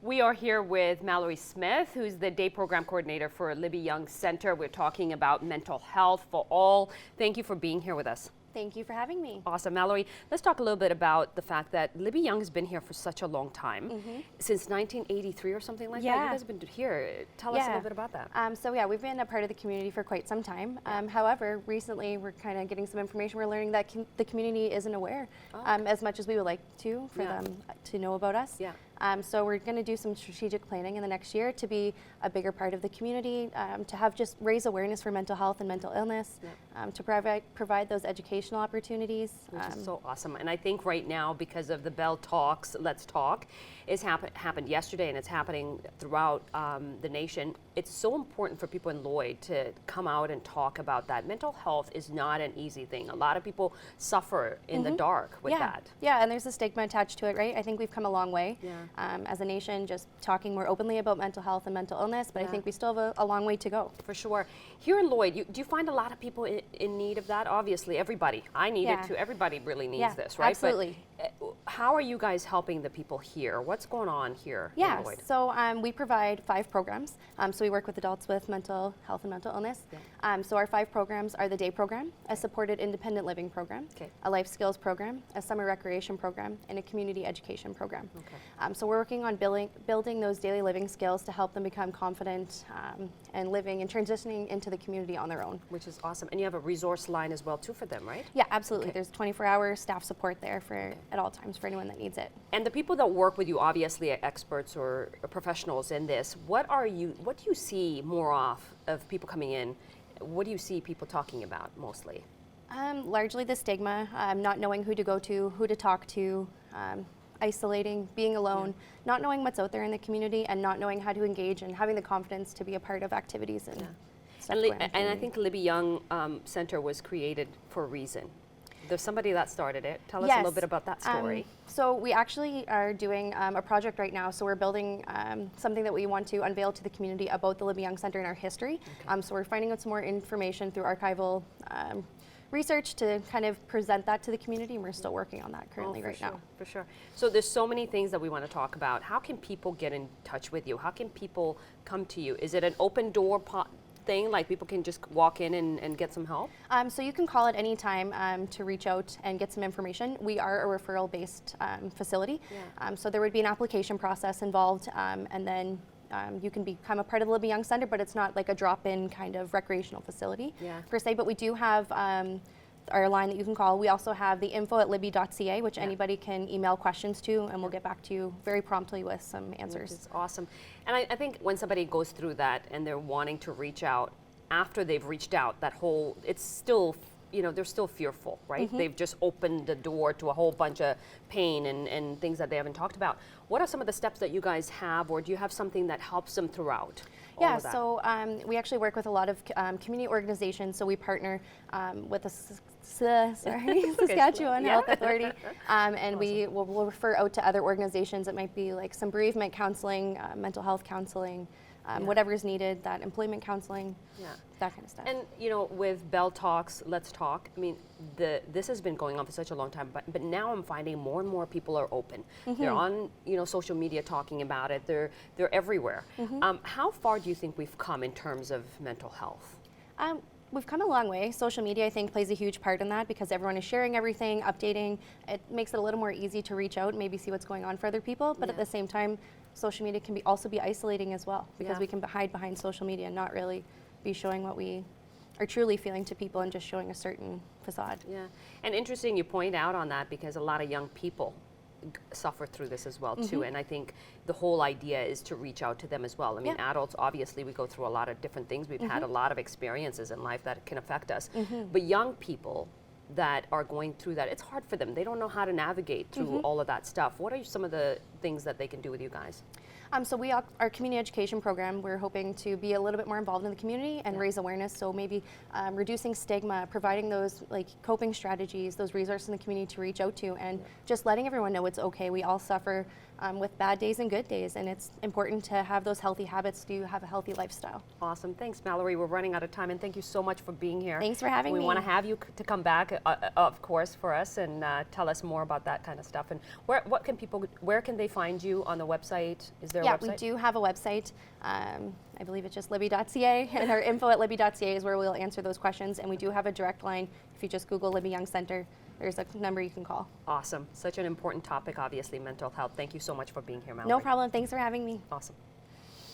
We are here with Mallory Smith, who's the day program coordinator for Libby Young Center. We're talking about mental health for all. Thank you for being here with us. Thank you for having me. Awesome. Mallory, let's talk a little bit about the fact that Libby Young has been here for such a long time, since 1983 or something like that. You guys have been here. Tell us a little bit about that. So we've been a part of the community for quite some time. However, recently we're kind of getting some information. We're learning that the community isn't aware as much as we would like to for them to know about us. So we're going to do some strategic planning in the next year to be a bigger part of the community, to have just raise awareness for mental health and mental illness, to provide those educational opportunities. Which is so awesome. And I think right now, because of the Bell Talks, Let's Talk, it's happened yesterday and it's happening throughout the nation. It's so important for people in Lloyd to come out and talk about that. Mental health is not an easy thing. A lot of people suffer in the dark with that. Yeah, and there's a stigma attached to it, right? I think we've come a long way as a nation, just talking more openly about mental health and mental illness, but I think we still have a long way to go. For sure. Here in Lloyd, do you find a lot of people in need of that? Obviously, everybody. I need it too. Everybody really needs this, right? Absolutely. But how are you guys helping the people here? What's going on here in Lloyd? So we provide 5 programs. So we work with adults with mental health and mental illness. So our 5 programs are the day program, a supported independent living program, a life skills program, a summer recreation program, and a community education program. So we're working on building those daily living skills to help them become confident and living and transitioning into the community on their own. Which is awesome. And you have a resource line as well too for them, right? Yeah, absolutely. There's 24-hour staff support there for at all times for anyone that needs it. And the people that work with you obviously are experts or professionals in this. What do you see more of people coming in? What do you see people talking about mostly? Largely the stigma, not knowing who to go to, who to talk to, isolating, being alone, not knowing what's out there in the community, and not knowing how to engage and having the confidence to be a part of activities and stuff. And I think Libby Young Center was created for a reason. There's somebody that started it. Tell us a little bit about that story. So we actually are doing a project right now. So we're building something that we want to unveil to the community about the Libby Young Center and our history. So we're finding out some more information through archival research to kind of present that to the community, and we're still working on that currently now. For sure. So there's so many things that we want to talk about. How can people get in touch with you? How can people come to you? Is it an open door thing, like people can just walk in and get some help? So you can call at any time to reach out and get some information. We are a referral-based facility, so there would be an application process involved, and then you can become a part of the Libby Young Center, but it's not like a drop-in kind of recreational facility per se, but we do have our line that you can call. We also have the info@libby.ca, which anybody can email questions to, and we'll get back to you very promptly with some answers. It's awesome. And I think when somebody goes through that and they're wanting to reach out, after they've reached out, it's still, they're still fearful, right? They've just opened the door to a whole bunch of pain and things that they haven't talked about. What are some of the steps that you guys have, or do you have something that helps them throughout? Yeah, so we actually work with a lot of community organizations. So we partner with the Saskatchewan Health Authority, and we will refer out to other organizations. It might be like some bereavement counseling, mental health counseling, whatever is needed, that employment counseling, that kind of stuff. And with Bell Talks, Let's Talk, I mean, this has been going on for such a long time, but now I'm finding more and more people are open. They're on social media talking about it. They're everywhere. How far do you think we've come in terms of mental health? We've come a long way. Social media, I think, plays a huge part in that because everyone is sharing everything, updating. It makes it a little more easy to reach out and maybe see what's going on for other people, but at the same time, social media can also be isolating as well because we can hide behind social media and not really be showing what we are truly feeling to people and just showing a certain facade. Yeah, and interesting you point out on that because a lot of young people suffer through this as well too, and I think the whole idea is to reach out to them as well. I mean, adults, obviously we go through a lot of different things. We've had a lot of experiences in life that can affect us, but young people that are going through that, it's hard for them. They don't know how to navigate through all of that stuff. What are some of the things that they can do with you guys? So our community education program, we're hoping to be a little bit more involved in the community and raise awareness. So maybe reducing stigma, providing those coping strategies, those resources in the community to reach out to, and just letting everyone know it's okay. We all suffer with bad days and good days, and it's important to have those healthy habits to have a healthy lifestyle. Awesome. Thanks, Mallory. We're running out of time, and thank you so much for being here. Thanks for having me. We want to have you to come back, of course, for us and tell us more about that kind of stuff. And where can they find you on the website? Is there a website? Yeah, we do have a website. I believe it's just libby.ca, and our info@libby.ca is where we'll answer those questions. And we do have a direct line. If you just Google Libby Young Center, there's a number you can call. Awesome. Such an important topic, obviously, mental health. Thank you so much for being here, Mallory. No problem. Thanks for having me. Awesome.